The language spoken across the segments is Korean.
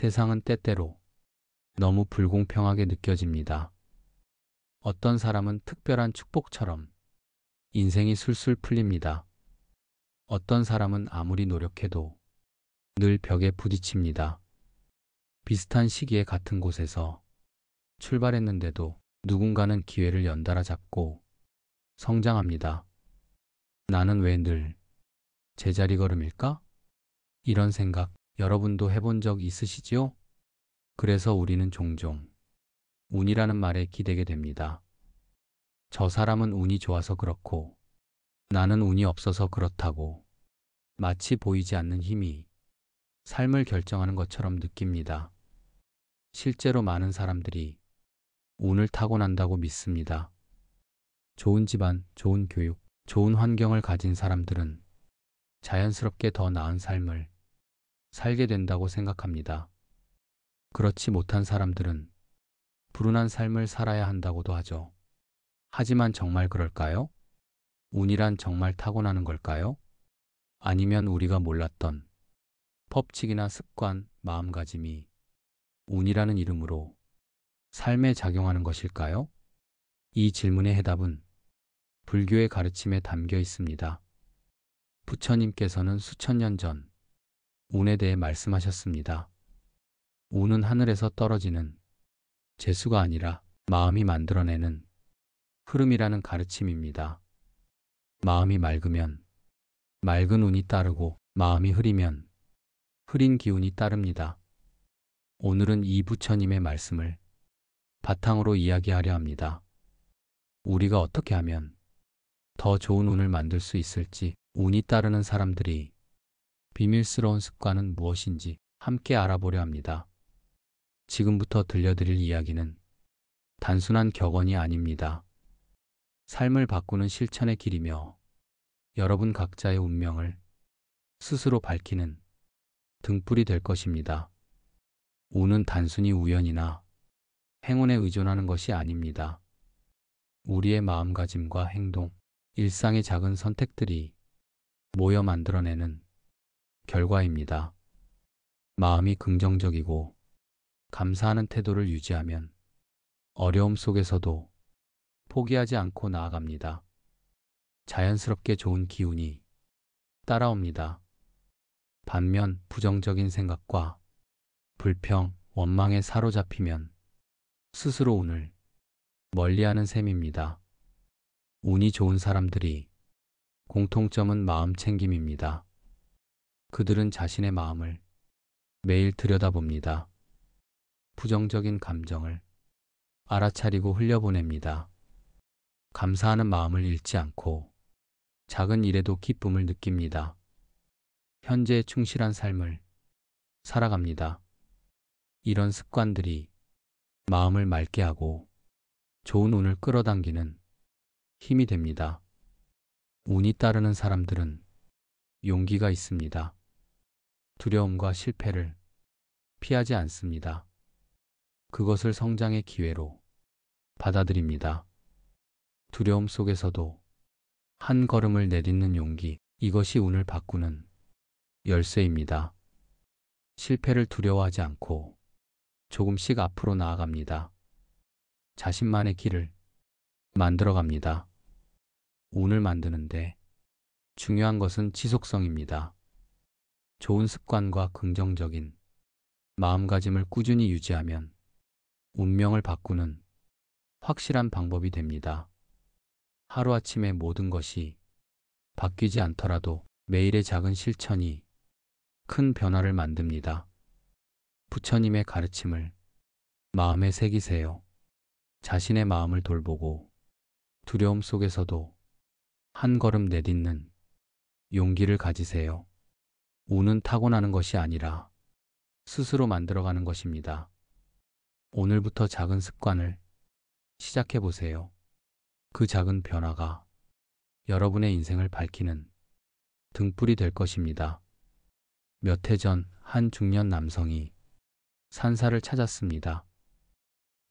세상은 때때로 너무 불공평하게 느껴집니다. 어떤 사람은 특별한 축복처럼 인생이 술술 풀립니다. 어떤 사람은 아무리 노력해도 늘 벽에 부딪힙니다. 비슷한 시기에 같은 곳에서 출발했는데도 누군가는 기회를 연달아 잡고 성장합니다. 나는 왜 늘 제자리 걸음일까? 이런 생각 여러분도 해본 적 있으시지요? 그래서 우리는 종종 운이라는 말에 기대게 됩니다. 저 사람은 운이 좋아서 그렇고 나는 운이 없어서 그렇다고 마치 보이지 않는 힘이 삶을 결정하는 것처럼 느낍니다. 실제로 많은 사람들이 운을 타고난다고 믿습니다. 좋은 집안, 좋은 교육, 좋은 환경을 가진 사람들은 자연스럽게 더 나은 삶을 살게 된다고 생각합니다. 그렇지 못한 사람들은 불운한 삶을 살아야 한다고도 하죠. 하지만 정말 그럴까요? 운이란 정말 타고나는 걸까요? 아니면 우리가 몰랐던 법칙이나 습관, 마음가짐이 운이라는 이름으로 삶에 작용하는 것일까요? 이 질문의 해답은 불교의 가르침에 담겨 있습니다. 부처님께서는 수천 년 전 운에 대해 말씀하셨습니다. 운은 하늘에서 떨어지는 재수가 아니라 마음이 만들어내는 흐름이라는 가르침입니다. 마음이 맑으면 맑은 운이 따르고 마음이 흐리면 흐린 기운이 따릅니다. 오늘은 이 부처님의 말씀을 바탕으로 이야기하려 합니다. 우리가 어떻게 하면 더 좋은 운을 만들 수 있을지, 운이 따르는 사람들이 비밀스러운 습관은 무엇인지 함께 알아보려 합니다. 지금부터 들려드릴 이야기는 단순한 격언이 아닙니다. 삶을 바꾸는 실천의 길이며 여러분 각자의 운명을 스스로 밝히는 등불이 될 것입니다. 운은 단순히 우연이나 행운에 의존하는 것이 아닙니다. 우리의 마음가짐과 행동, 일상의 작은 선택들이 모여 만들어내는 결과입니다. 마음이 긍정적이고 감사하는 태도를 유지하면 어려움 속에서도 포기하지 않고 나아갑니다. 자연스럽게 좋은 기운이 따라옵니다. 반면 부정적인 생각과 불평, 원망에 사로잡히면 스스로 운을 멀리하는 셈입니다. 운이 좋은 사람들이 공통점은 마음 챙김입니다. 그들은 자신의 마음을 매일 들여다봅니다. 부정적인 감정을 알아차리고 흘려보냅니다. 감사하는 마음을 잃지 않고 작은 일에도 기쁨을 느낍니다. 현재에 충실한 삶을 살아갑니다. 이런 습관들이 마음을 맑게 하고 좋은 운을 끌어당기는 힘이 됩니다. 운이 따르는 사람들은 용기가 있습니다. 두려움과 실패를 피하지 않습니다. 그것을 성장의 기회로 받아들입니다. 두려움 속에서도 한 걸음을 내딛는 용기, 이것이 운을 바꾸는 열쇠입니다. 실패를 두려워하지 않고 조금씩 앞으로 나아갑니다. 자신만의 길을 만들어갑니다. 운을 만드는데 중요한 것은 지속성입니다. 좋은 습관과 긍정적인 마음가짐을 꾸준히 유지하면 운명을 바꾸는 확실한 방법이 됩니다. 하루아침에 모든 것이 바뀌지 않더라도 매일의 작은 실천이 큰 변화를 만듭니다. 부처님의 가르침을 마음에 새기세요. 자신의 마음을 돌보고 두려움 속에서도 한 걸음 내딛는 용기를 가지세요. 운은 타고나는 것이 아니라 스스로 만들어가는 것입니다. 오늘부터 작은 습관을 시작해 보세요. 그 작은 변화가 여러분의 인생을 밝히는 등불이 될 것입니다. 몇 해 전 한 중년 남성이 산사를 찾았습니다.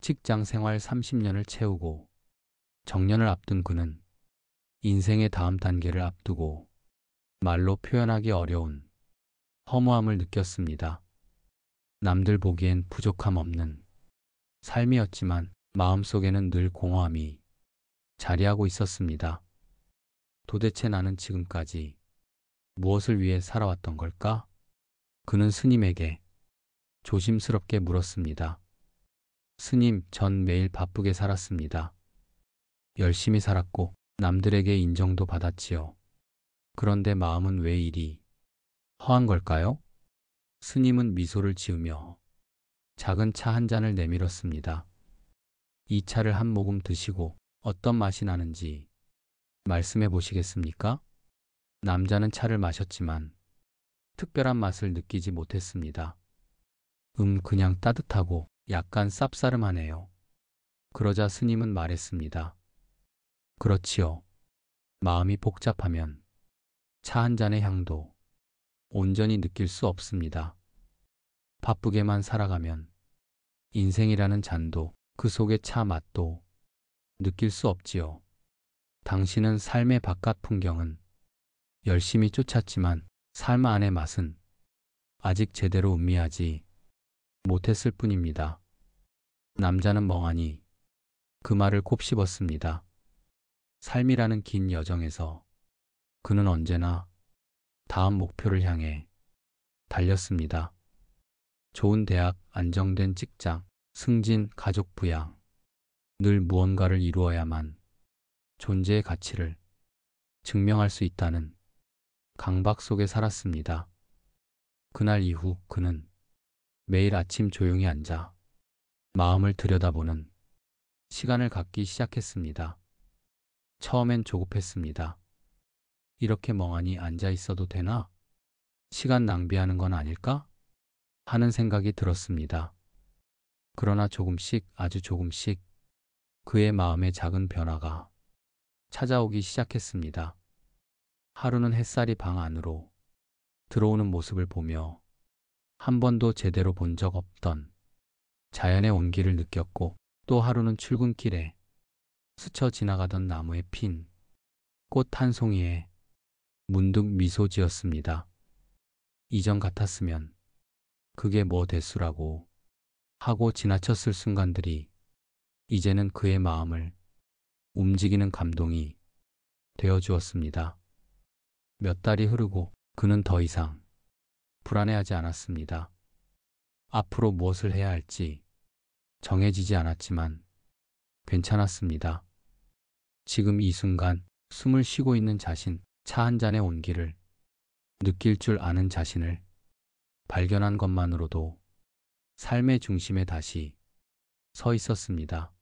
직장 생활 30년을 채우고 정년을 앞둔 그는 인생의 다음 단계를 앞두고 말로 표현하기 어려운 허무함을 느꼈습니다. 남들 보기엔 부족함 없는 삶이었지만 마음속에는 늘 공허함이 자리하고 있었습니다. 도대체 나는 지금까지 무엇을 위해 살아왔던 걸까? 그는 스님에게 조심스럽게 물었습니다. 스님, 전 매일 바쁘게 살았습니다. 열심히 살았고 남들에게 인정도 받았지요. 그런데 마음은 왜 이리 허한 걸까요? 스님은 미소를 지으며 작은 차 한 잔을 내밀었습니다. 이 차를 한 모금 드시고 어떤 맛이 나는지 말씀해 보시겠습니까? 남자는 차를 마셨지만 특별한 맛을 느끼지 못했습니다. 그냥 따뜻하고 약간 쌉싸름하네요. 그러자 스님은 말했습니다. 그렇지요. 마음이 복잡하면 차 한 잔의 향도 온전히 느낄 수 없습니다. 바쁘게만 살아가면 인생이라는 잔도 그 속의 차 맛도 느낄 수 없지요. 당신은 삶의 바깥 풍경은 열심히 쫓았지만 삶 안의 맛은 아직 제대로 음미하지 못했을 뿐입니다. 남자는 멍하니 그 말을 곱씹었습니다. 삶이라는 긴 여정에서 그는 언제나 다음 목표를 향해 달렸습니다. 좋은 대학, 안정된 직장, 승진, 가족 부양. 늘 무언가를 이루어야만 존재의 가치를 증명할 수 있다는 강박 속에 살았습니다. 그날 이후 그는 매일 아침 조용히 앉아 마음을 들여다보는 시간을 갖기 시작했습니다. 처음엔 조급했습니다. 이렇게 멍하니 앉아 있어도 되나? 시간 낭비하는 건 아닐까? 하는 생각이 들었습니다. 그러나 조금씩, 아주 조금씩 그의 마음에 작은 변화가 찾아오기 시작했습니다. 하루는 햇살이 방 안으로 들어오는 모습을 보며 한 번도 제대로 본 적 없던 자연의 온기를 느꼈고, 또 하루는 출근길에 스쳐 지나가던 나무에 핀 꽃 한 송이에 문득 미소 지었습니다. 이전 같았으면 그게 뭐 대수라고 하고 지나쳤을 순간들이 이제는 그의 마음을 움직이는 감동이 되어 주었습니다. 몇 달이 흐르고 그는 더 이상 불안해하지 않았습니다. 앞으로 무엇을 해야 할지 정해지지 않았지만 괜찮았습니다. 지금 이 순간 숨을 쉬고 있는 자신, 차 한 잔의 온기를 느낄 줄 아는 자신을 발견한 것만으로도 삶의 중심에 다시 서 있었습니다.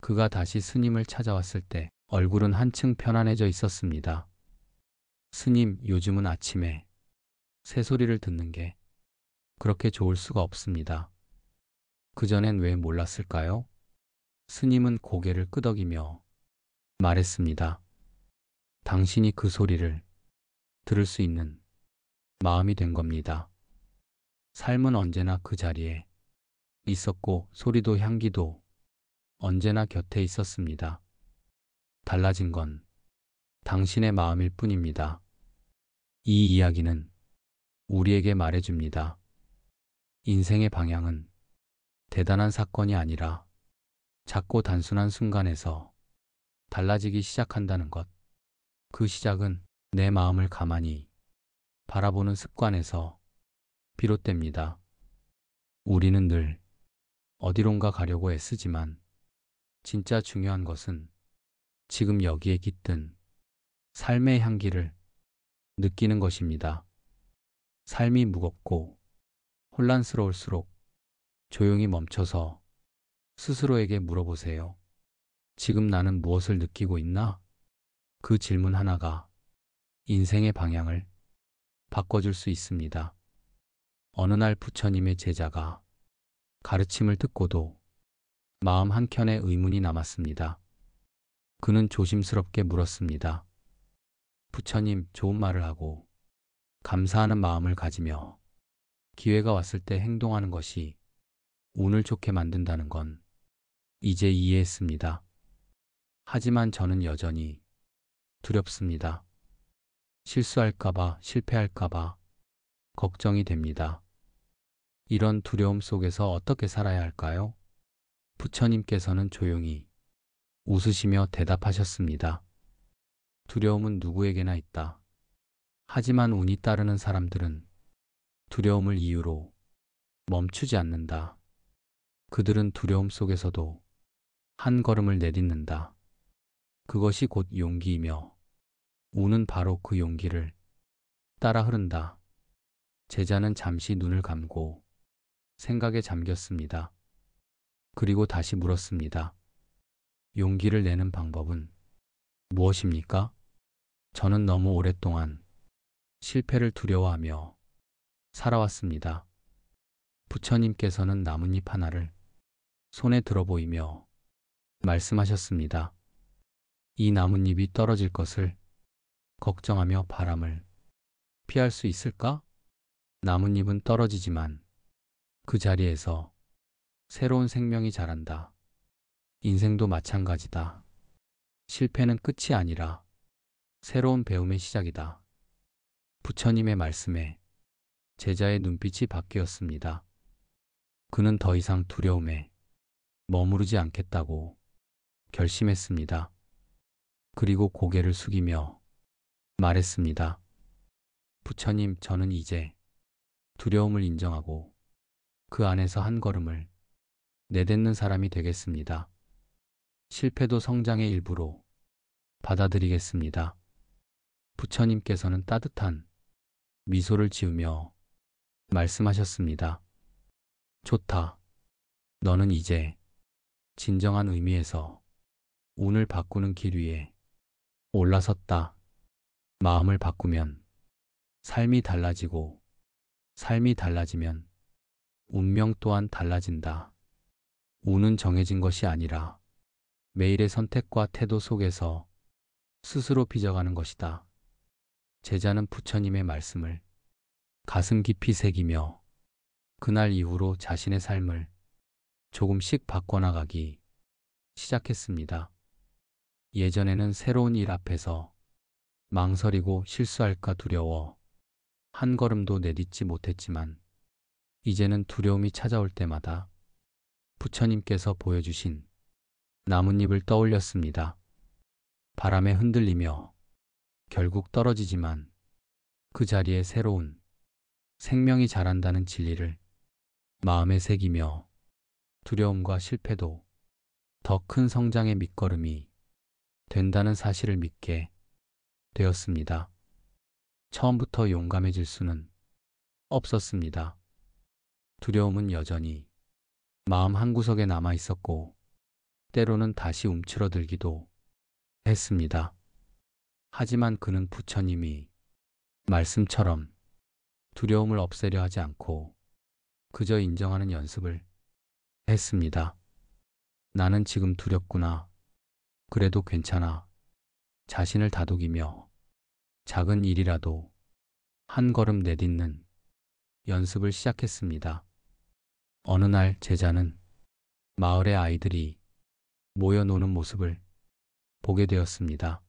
그가 다시 스님을 찾아왔을 때 얼굴은 한층 편안해져 있었습니다. 스님, 요즘은 아침에 새소리를 듣는 게 그렇게 좋을 수가 없습니다. 그전엔 왜 몰랐을까요? 스님은 고개를 끄덕이며 말했습니다. 당신이 그 소리를 들을 수 있는 마음이 된 겁니다. 삶은 언제나 그 자리에 있었고 소리도 향기도 언제나 곁에 있었습니다. 달라진 건 당신의 마음일 뿐입니다. 이 이야기는 우리에게 말해줍니다. 인생의 방향은 대단한 사건이 아니라 작고 단순한 순간에서 달라지기 시작한다는 것. 그 시작은 내 마음을 가만히 바라보는 습관에서 비롯됩니다. 우리는 늘 어디론가 가려고 애쓰지만 진짜 중요한 것은 지금 여기에 깃든 삶의 향기를 느끼는 것입니다. 삶이 무겁고 혼란스러울수록 조용히 멈춰서 스스로에게 물어보세요. 지금 나는 무엇을 느끼고 있나? 그 질문 하나가 인생의 방향을 바꿔줄 수 있습니다. 어느 날 부처님의 제자가 가르침을 듣고도 마음 한켠에 의문이 남았습니다. 그는 조심스럽게 물었습니다. 부처님, 좋은 말을 하고 감사하는 마음을 가지며 기회가 왔을 때 행동하는 것이 운을 좋게 만든다는 건 이제 이해했습니다. 하지만 저는 여전히 두렵습니다. 실수할까봐, 실패할까봐 걱정이 됩니다. 이런 두려움 속에서 어떻게 살아야 할까요? 부처님께서는 조용히 웃으시며 대답하셨습니다. 두려움은 누구에게나 있다. 하지만 운이 따르는 사람들은 두려움을 이유로 멈추지 않는다. 그들은 두려움 속에서도 한 걸음을 내딛는다. 그것이 곧 용기이며 운은 바로 그 용기를 따라 흐른다. 제자는 잠시 눈을 감고 생각에 잠겼습니다. 그리고 다시 물었습니다. 용기를 내는 방법은 무엇입니까? 저는 너무 오랫동안 실패를 두려워하며 살아왔습니다. 부처님께서는 나뭇잎 하나를 손에 들어 보이며 말씀하셨습니다. 이 나뭇잎이 떨어질 것을 걱정하며 바람을 피할 수 있을까? 나뭇잎은 떨어지지만 그 자리에서 새로운 생명이 자란다. 인생도 마찬가지다. 실패는 끝이 아니라 새로운 배움의 시작이다. 부처님의 말씀에 제자의 눈빛이 바뀌었습니다. 그는 더 이상 두려움에 머무르지 않겠다고 결심했습니다. 그리고 고개를 숙이며 말했습니다. 부처님, 저는 이제 두려움을 인정하고 그 안에서 한 걸음을 내딛는 사람이 되겠습니다. 실패도 성장의 일부로 받아들이겠습니다. 부처님께서는 따뜻한 미소를 지으며 말씀하셨습니다. 좋다. 너는 이제 진정한 의미에서 운을 바꾸는 길 위에 올라섰다. 마음을 바꾸면 삶이 달라지고 삶이 달라지면 운명 또한 달라진다. 운은 정해진 것이 아니라 매일의 선택과 태도 속에서 스스로 빚어가는 것이다. 제자는 부처님의 말씀을 가슴 깊이 새기며 그날 이후로 자신의 삶을 조금씩 바꿔나가기 시작했습니다. 예전에는 새로운 일 앞에서 망설이고 실수할까 두려워 한 걸음도 내딛지 못했지만 이제는 두려움이 찾아올 때마다 부처님께서 보여주신 나뭇잎을 떠올렸습니다. 바람에 흔들리며 결국 떨어지지만 그 자리에 새로운 생명이 자란다는 진리를 마음에 새기며 두려움과 실패도 더 큰 성장의 밑거름이 된다는 사실을 믿게 되었습니다. 처음부터 용감해질 수는 없었습니다. 두려움은 여전히 마음 한구석에 남아 있었고 때로는 다시 움츠러들기도 했습니다. 하지만 그는 부처님이 말씀처럼 두려움을 없애려 하지 않고 그저 인정하는 연습을 했습니다. 나는 지금 두렵구나. 그래도 괜찮아. 자신을 다독이며 작은 일이라도 한 걸음 내딛는 연습을 시작했습니다. 어느 날 제자는 마을의 아이들이 모여 노는 모습을 보게 되었습니다.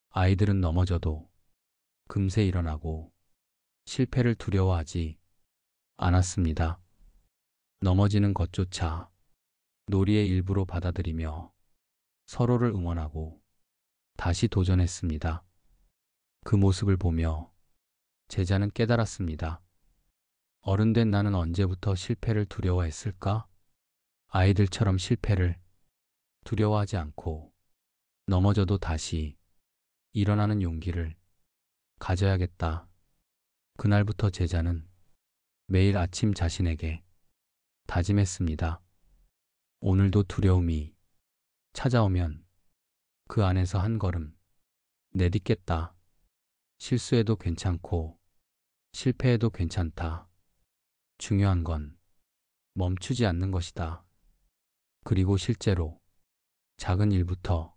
아이들은 넘어져도 금세 일어나고 실패를 두려워하지 않았습니다. 넘어지는 것조차 놀이의 일부로 받아들이며 서로를 응원하고 다시 도전했습니다. 그 모습을 보며 제자는 깨달았습니다. 어른된 나는 언제부터 실패를 두려워했을까? 아이들처럼 실패를 두려워하지 않고 넘어져도 다시 일어나는 용기를 가져야겠다. 그날부터 제자는 매일 아침 자신에게 다짐했습니다. 오늘도 두려움이 찾아오면 그 안에서 한 걸음 내딛겠다. 실수해도 괜찮고 실패해도 괜찮다. 중요한 건 멈추지 않는 것이다. 그리고 실제로 작은 일부터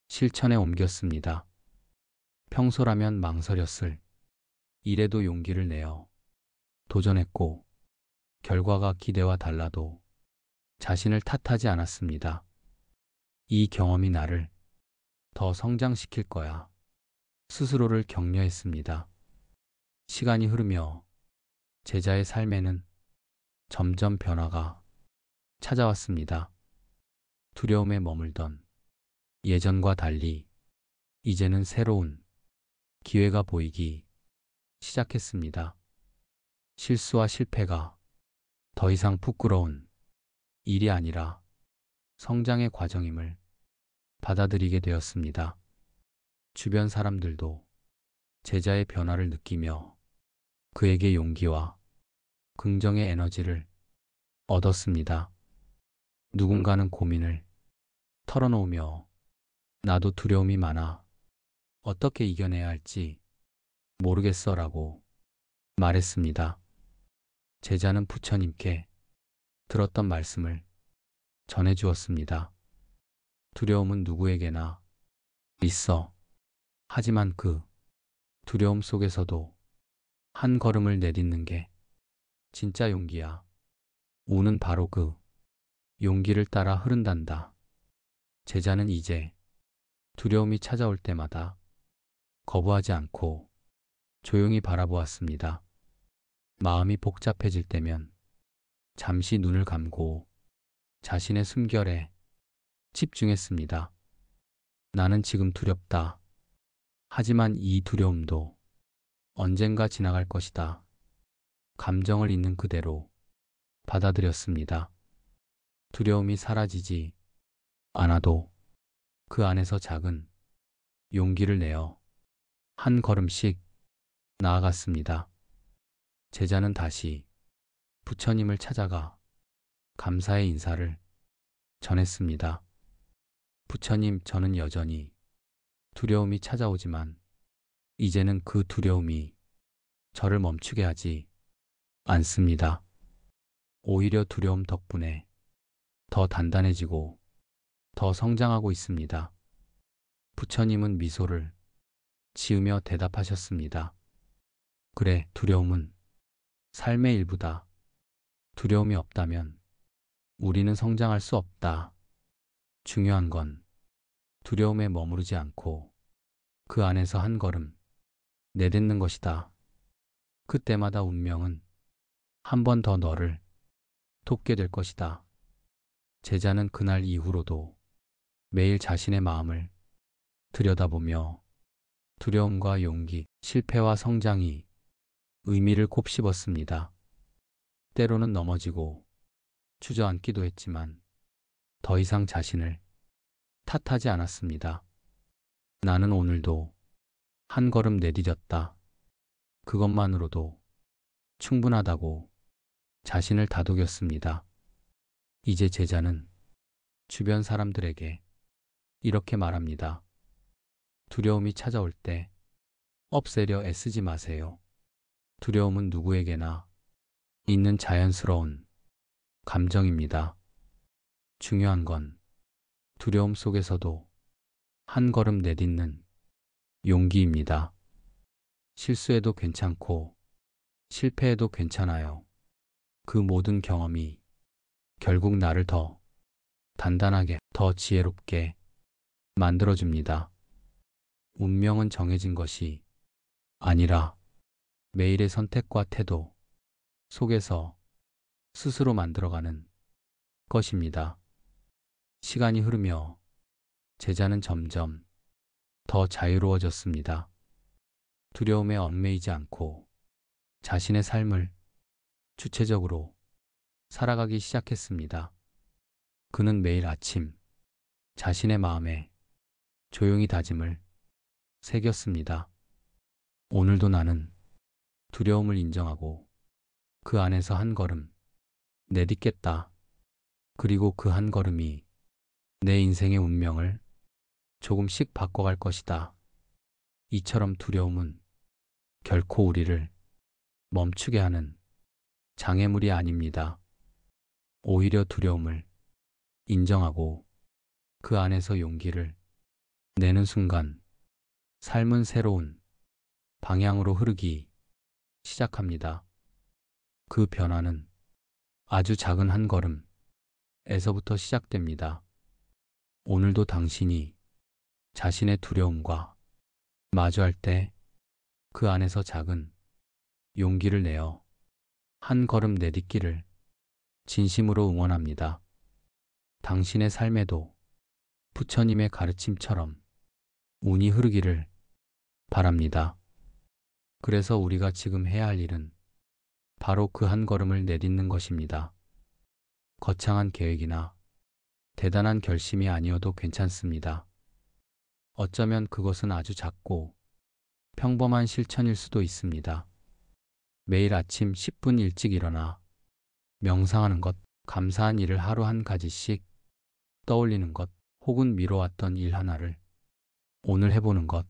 실천에 옮겼습니다. 평소라면 망설였을 일에도 용기를 내어 도전했고 결과가 기대와 달라도 자신을 탓하지 않았습니다. 이 경험이 나를 더 성장시킬 거야. 스스로를 격려했습니다. 시간이 흐르며 제자의 삶에는 점점 변화가 찾아왔습니다. 두려움에 머물던 예전과 달리 이제는 새로운 기회가 보이기 시작했습니다. 실수와 실패가 더 이상 부끄러운 일이 아니라 성장의 과정임을 받아들이게 되었습니다. 주변 사람들도 제자의 변화를 느끼며 그에게 용기와 긍정의 에너지를 얻었습니다. 누군가는 고민을 털어놓으며 나도 두려움이 많아 어떻게 이겨내야 할지 모르겠어 라고 말했습니다. 제자는 부처님께 들었던 말씀을 전해주었습니다. 두려움은 누구에게나 있어. 하지만 그 두려움 속에서도 한 걸음을 내딛는 게 진짜 용기야. 우는 바로 그 용기를 따라 흐른단다. 제자는 이제 두려움이 찾아올 때마다 거부하지 않고 조용히 바라보았습니다. 마음이 복잡해질 때면 잠시 눈을 감고 자신의 숨결에 집중했습니다. 나는 지금 두렵다. 하지만 이 두려움도 언젠가 지나갈 것이다. 감정을 있는 그대로 받아들였습니다. 두려움이 사라지지 않아도 그 안에서 작은 용기를 내어 한 걸음씩 나아갔습니다. 제자는 다시 부처님을 찾아가 감사의 인사를 전했습니다. 부처님, 저는 여전히 두려움이 찾아오지만 이제는 그 두려움이 저를 멈추게 하지 않습니다. 오히려 두려움 덕분에 더 단단해지고 더 성장하고 있습니다. 부처님은 미소를 지으며 대답하셨습니다. 그래, 두려움은 삶의 일부다. 두려움이 없다면 우리는 성장할 수 없다. 중요한 건 두려움에 머무르지 않고 그 안에서 한 걸음 내딛는 것이다. 그때마다 운명은 한 번 더 너를 돕게 될 것이다. 제자는 그날 이후로도 매일 자신의 마음을 들여다보며 두려움과 용기, 실패와 성장이 의미를 곱씹었습니다. 때로는 넘어지고 주저앉기도 했지만 더 이상 자신을 탓하지 않았습니다. 나는 오늘도 한 걸음 내디뎠다. 그것만으로도 충분하다고 자신을 다독였습니다. 이제 제자는 주변 사람들에게 이렇게 말합니다. 두려움이 찾아올 때 없애려 애쓰지 마세요. 두려움은 누구에게나 있는 자연스러운 감정입니다. 중요한 건 두려움 속에서도 한 걸음 내딛는 용기입니다. 실수해도 괜찮고 실패해도 괜찮아요. 그 모든 경험이 결국 나를 더 단단하게, 더 지혜롭게 만들어줍니다. 운명은 정해진 것이 아니라 매일의 선택과 태도 속에서 스스로 만들어가는 것입니다. 시간이 흐르며 제자는 점점 더 자유로워졌습니다. 두려움에 얽매이지 않고 자신의 삶을 주체적으로 살아가기 시작했습니다. 그는 매일 아침 자신의 마음에 조용히 다짐을 새겼습니다. 오늘도 나는 두려움을 인정하고 그 안에서 한 걸음 내딛겠다. 그리고 그 한 걸음이 내 인생의 운명을 조금씩 바꿔갈 것이다. 이처럼 두려움은 결코 우리를 멈추게 하는 장애물이 아닙니다. 오히려 두려움을 인정하고 그 안에서 용기를 내는 순간 삶은 새로운 방향으로 흐르기 시작합니다. 그 변화는 아주 작은 한 걸음에서부터 시작됩니다. 오늘도 당신이 자신의 두려움과 마주할 때 그 안에서 작은 용기를 내어 한 걸음 내딛기를 진심으로 응원합니다. 당신의 삶에도 부처님의 가르침처럼 운이 흐르기를 바랍니다. 그래서 우리가 지금 해야 할 일은 바로 그 한 걸음을 내딛는 것입니다. 거창한 계획이나 대단한 결심이 아니어도 괜찮습니다. 어쩌면 그것은 아주 작고 평범한 실천일 수도 있습니다. 매일 아침 10분 일찍 일어나 명상하는 것, 감사한 일을 하루 한 가지씩 떠올리는 것, 혹은 미뤄왔던 일 하나를 오늘 해보는 것.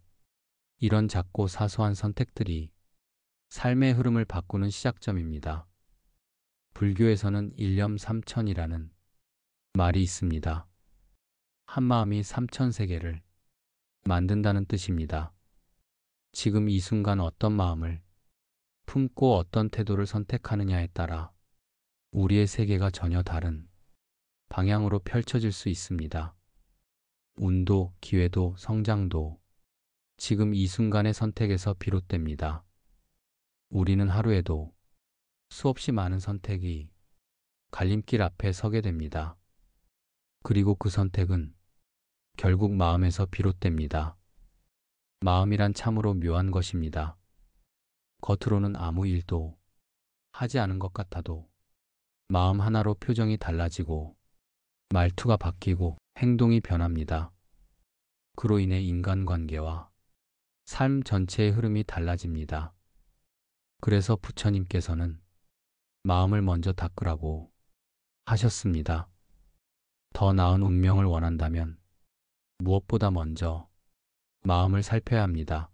이런 작고 사소한 선택들이 삶의 흐름을 바꾸는 시작점입니다. 불교에서는 일념 삼천이라는 말이 있습니다. 한 마음이 3000세계를 만든다는 뜻입니다. 지금 이 순간 어떤 마음을 품고 어떤 태도를 선택하느냐에 따라 우리의 세계가 전혀 다른 방향으로 펼쳐질 수 있습니다. 운도, 기회도, 성장도 지금 이 순간의 선택에서 비롯됩니다. 우리는 하루에도 수없이 많은 선택이 갈림길 앞에 서게 됩니다. 그리고 그 선택은 결국 마음에서 비롯됩니다. 마음이란 참으로 묘한 것입니다. 겉으로는 아무 일도 하지 않은 것 같아도 마음 하나로 표정이 달라지고 말투가 바뀌고 행동이 변합니다. 그로 인해 인간관계와 삶 전체의 흐름이 달라집니다. 그래서 부처님께서는 마음을 먼저 닦으라고 하셨습니다. 더 나은 운명을 원한다면 무엇보다 먼저 마음을 살펴야 합니다.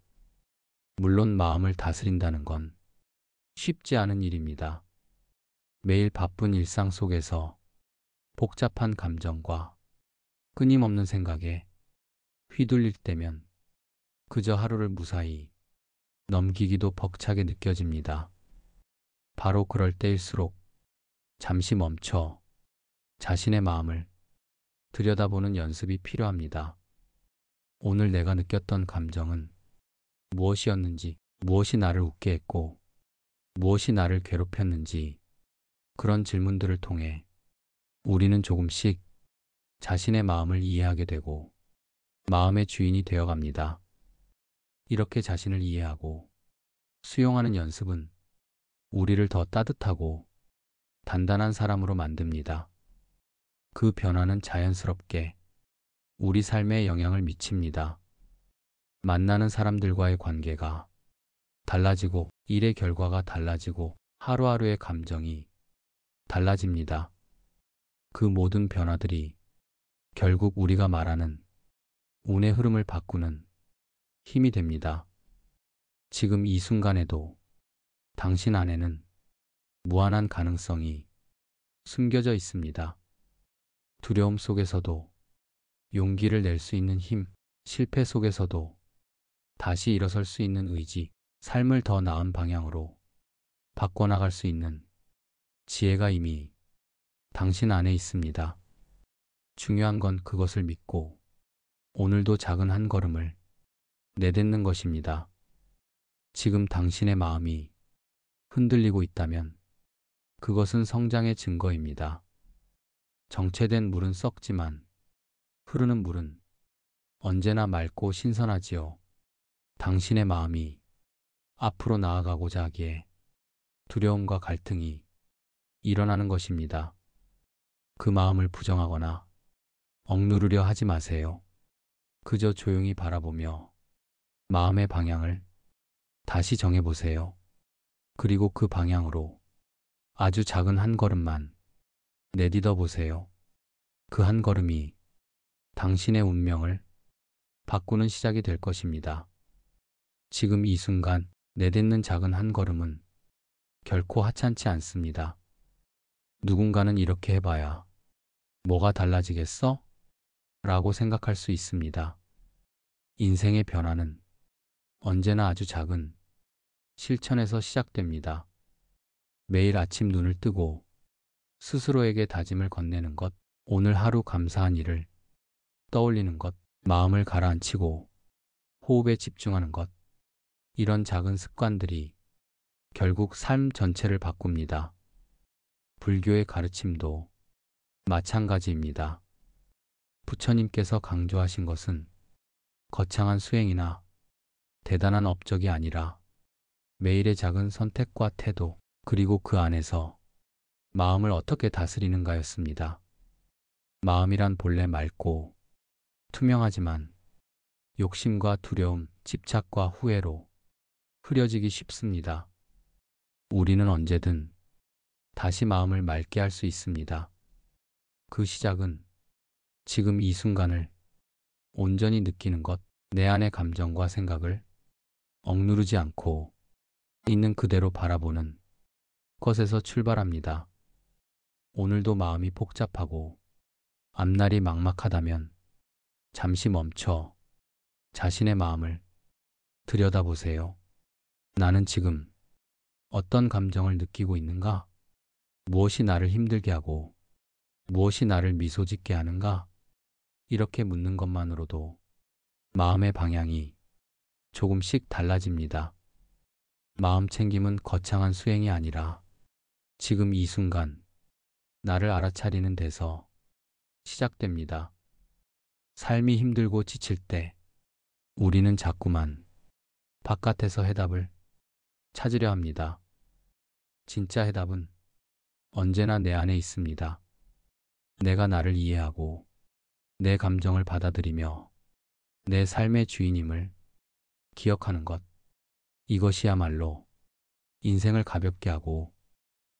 물론 마음을 다스린다는 건 쉽지 않은 일입니다. 매일 바쁜 일상 속에서 복잡한 감정과 끊임없는 생각에 휘둘릴 때면 그저 하루를 무사히 넘기기도 벅차게 느껴집니다. 바로 그럴 때일수록 잠시 멈춰 자신의 마음을 들여다보는 연습이 필요합니다. 오늘 내가 느꼈던 감정은 무엇이었는지, 무엇이 나를 웃게 했고, 무엇이 나를 괴롭혔는지, 그런 질문들을 통해 우리는 조금씩 자신의 마음을 이해하게 되고 마음의 주인이 되어갑니다. 이렇게 자신을 이해하고 수용하는 연습은 우리를 더 따뜻하고 단단한 사람으로 만듭니다. 그 변화는 자연스럽게 우리 삶에 영향을 미칩니다. 만나는 사람들과의 관계가 달라지고 일의 결과가 달라지고 하루하루의 감정이 달라집니다. 그 모든 변화들이 결국 우리가 말하는 운의 흐름을 바꾸는 힘이 됩니다. 지금 이 순간에도 당신 안에는 무한한 가능성이 숨겨져 있습니다. 두려움 속에서도 용기를 낼 수 있는 힘, 실패 속에서도 다시 일어설 수 있는 의지, 삶을 더 나은 방향으로 바꿔나갈 수 있는 지혜가 이미 당신 안에 있습니다. 중요한 건 그것을 믿고 오늘도 작은 한 걸음을 내딛는 것입니다. 지금 당신의 마음이 흔들리고 있다면 그것은 성장의 증거입니다. 정체된 물은 썩지만 흐르는 물은 언제나 맑고 신선하지요. 당신의 마음이 앞으로 나아가고자 하기에 두려움과 갈등이 일어나는 것입니다. 그 마음을 부정하거나 억누르려 하지 마세요. 그저 조용히 바라보며 마음의 방향을 다시 정해보세요. 그리고 그 방향으로 아주 작은 한 걸음만 내딛어 보세요. 그 한 걸음이 당신의 운명을 바꾸는 시작이 될 것입니다. 지금 이 순간 내딛는 작은 한 걸음은 결코 하찮지 않습니다. 누군가는 이렇게 해봐야 뭐가 달라지겠어? 라고 생각할 수 있습니다. 인생의 변화는 언제나 아주 작은 실천에서 시작됩니다. 매일 아침 눈을 뜨고 스스로에게 다짐을 건네는 것, 오늘 하루 감사한 일을 떠올리는 것, 마음을 가라앉히고 호흡에 집중하는 것, 이런 작은 습관들이 결국 삶 전체를 바꿉니다. 불교의 가르침도 마찬가지입니다. 부처님께서 강조하신 것은 거창한 수행이나 대단한 업적이 아니라 매일의 작은 선택과 태도, 그리고 그 안에서 마음을 어떻게 다스리는가였습니다. 마음이란 본래 맑고 투명하지만 욕심과 두려움, 집착과 후회로 흐려지기 쉽습니다. 우리는 언제든 다시 마음을 맑게 할 수 있습니다. 그 시작은 지금 이 순간을 온전히 느끼는 것, 내 안의 감정과 생각을 억누르지 않고 있는 그대로 바라보는 것에서 출발합니다. 오늘도 마음이 복잡하고 앞날이 막막하다면 잠시 멈춰 자신의 마음을 들여다보세요. 나는 지금 어떤 감정을 느끼고 있는가? 무엇이 나를 힘들게 하고 무엇이 나를 미소 짓게 하는가? 이렇게 묻는 것만으로도 마음의 방향이 조금씩 달라집니다. 마음 챙김은 거창한 수행이 아니라 지금 이 순간 나를 알아차리는 데서 시작됩니다. 삶이 힘들고 지칠 때 우리는 자꾸만 바깥에서 해답을 찾으려 합니다. 진짜 해답은 언제나 내 안에 있습니다. 내가 나를 이해하고 내 감정을 받아들이며 내 삶의 주인임을 기억하는 것. 이것이야말로 인생을 가볍게 하고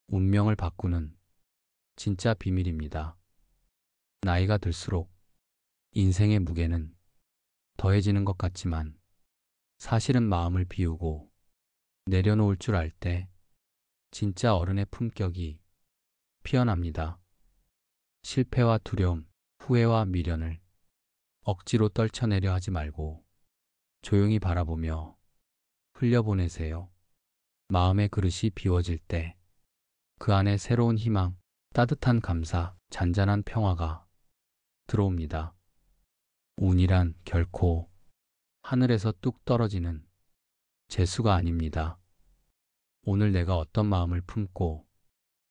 운명을 바꾸는 진짜 비밀입니다. 나이가 들수록 인생의 무게는 더해지는 것 같지만 사실은 마음을 비우고 내려놓을 줄 알 때 진짜 어른의 품격이 피어납니다. 실패와 두려움, 후회와 미련을 억지로 떨쳐내려 하지 말고 조용히 바라보며 흘려보내세요. 마음의 그릇이 비워질 때 그 안에 새로운 희망, 따뜻한 감사, 잔잔한 평화가 들어옵니다. 운이란 결코 하늘에서 뚝 떨어지는 재수가 아닙니다. 오늘 내가 어떤 마음을 품고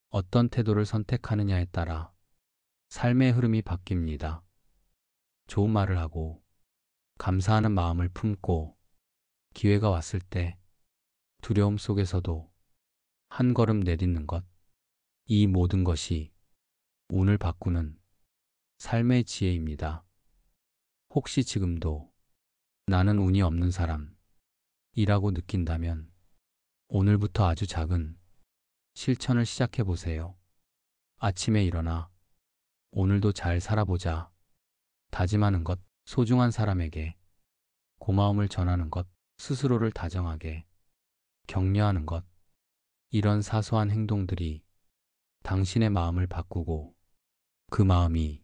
어떤 태도를 선택하느냐에 따라 삶의 흐름이 바뀝니다. 좋은 말을 하고 감사하는 마음을 품고 기회가 왔을 때 두려움 속에서도 한 걸음 내딛는 것, 이 모든 것이 운을 바꾸는 삶의 지혜입니다. 혹시 지금도 나는 운이 없는 사람이라고 느낀다면 오늘부터 아주 작은 실천을 시작해 보세요. 아침에 일어나 오늘도 잘 살아보자 다짐하는 것, 소중한 사람에게 고마움을 전하는 것, 스스로를 다정하게 격려하는 것, 이런 사소한 행동들이 당신의 마음을 바꾸고 그 마음이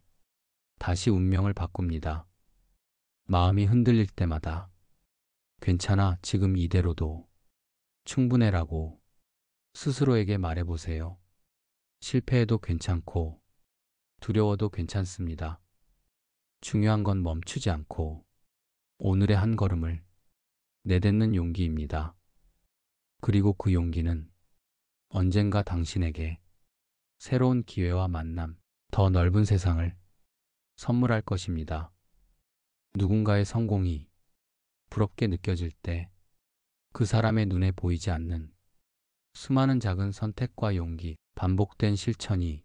다시 운명을 바꿉니다. 마음이 흔들릴 때마다 괜찮아, 지금 이대로도 충분해라고 스스로에게 말해보세요. 실패해도 괜찮고 두려워도 괜찮습니다. 중요한 건 멈추지 않고 오늘의 한 걸음을 내딛는 용기입니다. 그리고 그 용기는 언젠가 당신에게 새로운 기회와 만남, 더 넓은 세상을 선물할 것입니다. 누군가의 성공이 부럽게 느껴질 때 그 사람의 눈에 보이지 않는 수많은 작은 선택과 용기, 반복된 실천이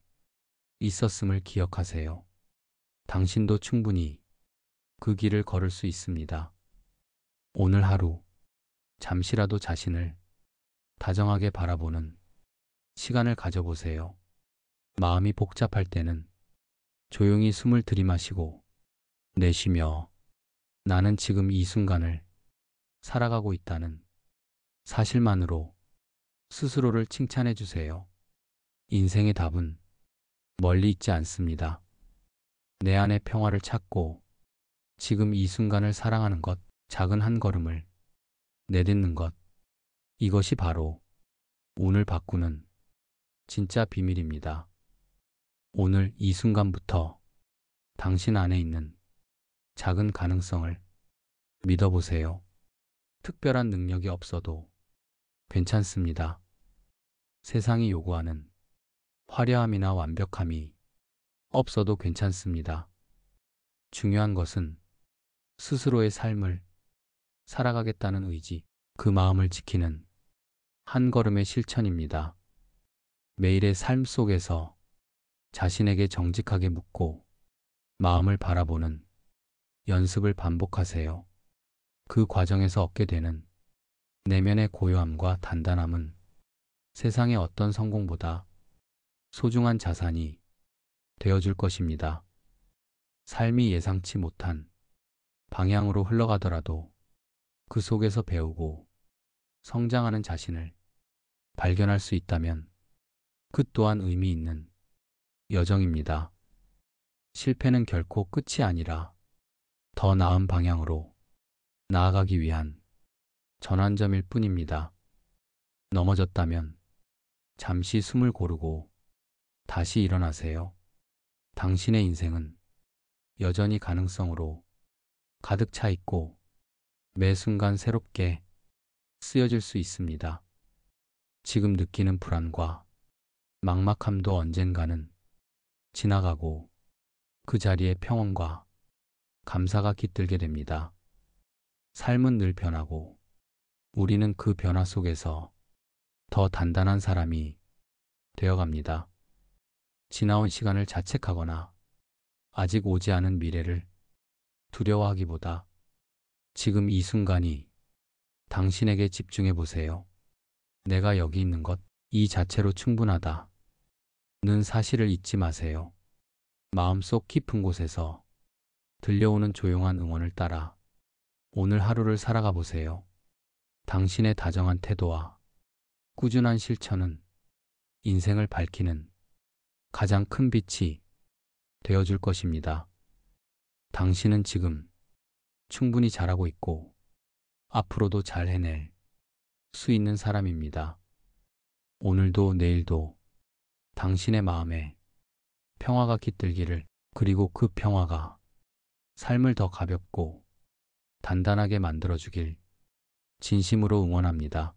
있었음을 기억하세요. 당신도 충분히 그 길을 걸을 수 있습니다. 오늘 하루 잠시라도 자신을 다정하게 바라보는 시간을 가져보세요. 마음이 복잡할 때는 조용히 숨을 들이마시고 내쉬며 나는 지금 이 순간을 살아가고 있다는 사실만으로 스스로를 칭찬해 주세요. 인생의 답은 멀리 있지 않습니다. 내 안의 평화를 찾고 지금 이 순간을 사랑하는 것, 작은 한 걸음을 내딛는 것, 이것이 바로 운을 바꾸는 진짜 비밀입니다. 오늘 이 순간부터 당신 안에 있는 작은 가능성을 믿어보세요. 특별한 능력이 없어도 괜찮습니다. 세상이 요구하는 화려함이나 완벽함이 없어도 괜찮습니다. 중요한 것은 스스로의 삶을 살아가겠다는 의지, 그 마음을 지키는 한 걸음의 실천입니다. 매일의 삶 속에서 자신에게 정직하게 묻고 마음을 바라보는 연습을 반복하세요. 그 과정에서 얻게 되는 내면의 고요함과 단단함은 세상의 어떤 성공보다 소중한 자산이 되어줄 것입니다. 삶이 예상치 못한 방향으로 흘러가더라도 그 속에서 배우고 성장하는 자신을 발견할 수 있다면 그 또한 의미 있는 여정입니다. 실패는 결코 끝이 아니라 더 나은 방향으로 나아가기 위한 전환점일 뿐입니다. 넘어졌다면 잠시 숨을 고르고 다시 일어나세요. 당신의 인생은 여전히 가능성으로 가득 차 있고 매 순간 새롭게 쓰여질 수 있습니다. 지금 느끼는 불안과 막막함도 언젠가는 지나가고 그 자리에 평온과 감사가 깃들게 됩니다. 삶은 늘 변하고 우리는 그 변화 속에서 더 단단한 사람이 되어갑니다. 지나온 시간을 자책하거나 아직 오지 않은 미래를 두려워하기보다 지금 이 순간이 당신에게 집중해 보세요. 내가 여기 있는 것, 이 자체로 충분하다. 는 사실을 잊지 마세요. 마음속 깊은 곳에서 들려오는 조용한 응원을 따라 오늘 하루를 살아가 보세요. 당신의 다정한 태도와 꾸준한 실천은 인생을 밝히는 가장 큰 빛이 되어줄 것입니다. 당신은 지금 충분히 잘하고 있고 앞으로도 잘 해낼 수 있는 사람입니다. 오늘도 내일도 당신의 마음에 평화가 깃들기를, 그리고 그 평화가 삶을 더 가볍고 단단하게 만들어주길 진심으로 응원합니다.